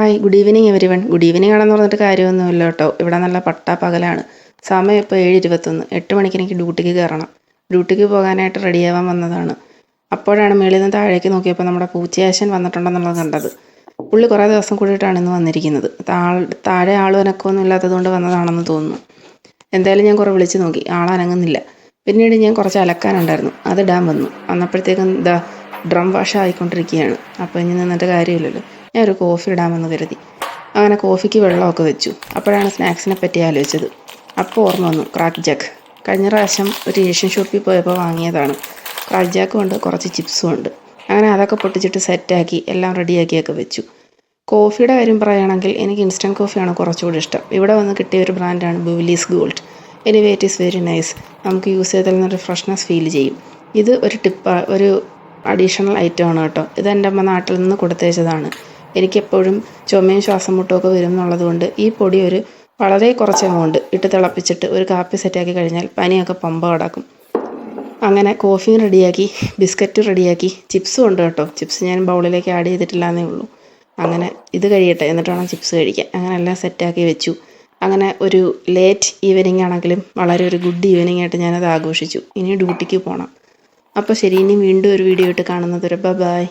Hi, good evening everyone. Good evening ആണെന്ന് പറഞ്ഞിട്ട് കാര്യമൊന്നുമില്ല കേട്ടോ. ഇവിടെ നല്ല പകലാണ്. സമയം ഇപ്പോൾ 7:21. 8 മണിക്ക് എനിക്ക് ഡ്യൂട്ടിക്ക് കയറണം. ഡ്യൂട്ടിക്ക് പോകാനായിട്ട് റെഡിയാവാൻ വന്നതാണ്. അപ്പോഴാണ് മേളിൽ നിന്ന് താഴേക്ക് നോക്കിയപ്പോൾ നമ്മുടെ പൂച്ചയാശൻ വന്നിട്ടുണ്ടെന്നുള്ളത് കണ്ടത്. പുള്ളി കുറേ ദിവസം കൂടിയിട്ടാണ് ഇന്ന് വന്നിരിക്കുന്നത്. താഴെ ആളും അനക്കമൊന്നും ഇല്ലാത്തതുകൊണ്ട് വന്നതാണെന്ന് തോന്നുന്നു. എന്തായാലും ഞാൻ കുറേ വിളിച്ച് നോക്കി, ആളനങ്ങുന്നില്ല. പിന്നീട് ഞാൻ കുറച്ച് അലക്കാനുണ്ടായിരുന്നു, അതിടാൻ വന്നു. വന്നപ്പോഴത്തേക്കും ഡ്രം വാഷ് ആയിക്കൊണ്ടിരിക്കുകയാണ്. അപ്പോൾ ഇനി നിന്നിട്ട് കാര്യമില്ലല്ലോ. ഞാനൊരു കോഫി ഇടാമെന്ന് കരുതി. അങ്ങനെ കോഫിക്ക് വെള്ളമൊക്കെ വെച്ചു. അപ്പോഴാണ് സ്നാക്സിനെ പറ്റി ആലോചിച്ചത്. അപ്പോൾ ഓർമ്മ വന്നു ക്രാക്ക് ജാക്ക്. കഴിഞ്ഞ പ്രാവശ്യം ഒരു ഏഷ്യൻ ഷോപ്പിൽ പോയപ്പോൾ വാങ്ങിയതാണ്. ക്രാക്ക് ജാക്കും ഉണ്ട്, കുറച്ച് ചിപ്സും ഉണ്ട്. അങ്ങനെ അതൊക്കെ പൊട്ടിച്ചിട്ട് സെറ്റാക്കി എല്ലാം റെഡിയാക്കിയൊക്കെ വെച്ചു. കോഫിയുടെ കാര്യം പറയുകയാണെങ്കിൽ എനിക്ക് ഇൻസ്റ്റൻറ്റ് കോഫിയാണ് കുറച്ചുകൂടി ഇഷ്ടം. ഇവിടെ വന്ന് കിട്ടിയ ഒരു ബ്രാൻഡാണ് ബുവിലീസ് gold. Anyway it is very nice. നമുക്ക് യൂസ് ചെയ്താൽ നിന്നൊരു ഫ്രഷ്നെസ് ഫീൽ ചെയ്യും. ഇത് ഒരു അഡീഷണൽ ഐറ്റമാണ് കേട്ടോ. ഇത് എൻ്റെ അമ്മ നാട്ടിൽ നിന്ന് കൊടുത്തയച്ചതാണ്. എനിക്കെപ്പോഴും ചുമയും ശ്വാസം മുട്ടുമൊക്കെ വരും എന്നുള്ളതുകൊണ്ട് ഈ പൊടി വളരെ കുറച്ച് എമൗണ്ട് ഇട്ട് തിളപ്പിച്ചിട്ട് ഒരു കാപ്പി സെറ്റാക്കി കഴിഞ്ഞാൽ പനിയൊക്കെ പമ്പ കിടക്കും. അങ്ങനെ കോഫിയും റെഡിയാക്കി, ബിസ്ക്കറ്റ് റെഡിയാക്കി, ചിപ്സും ഉണ്ട് കേട്ടോ. ചിപ്സ് ഞാൻ ബൗളിലേക്ക് ആഡ് ചെയ്തിട്ടില്ലാന്നേ ഉള്ളൂ. അങ്ങനെ ഇത് കഴിയട്ടെ, എന്നിട്ട് വേണം ചിപ്സ് കഴിക്കാൻ. അങ്ങനെ എല്ലാം സെറ്റാക്കി വെച്ചു. അങ്ങനെ ഒരു ലേറ്റ് ഈവനിങ് ആണെങ്കിലും വളരെ ഒരു ഗുഡ് ഈവനിങ് ആയിട്ട് ഞാനത് ആഘോഷിച്ചു. ഇനി ഡ്യൂട്ടിക്ക് പോകണം. അപ്പോൾ ശരി, ഇനി വീണ്ടും ഒരു വീഡിയോ ഇട്ട് കാണുന്നത് വരെ ബൈ.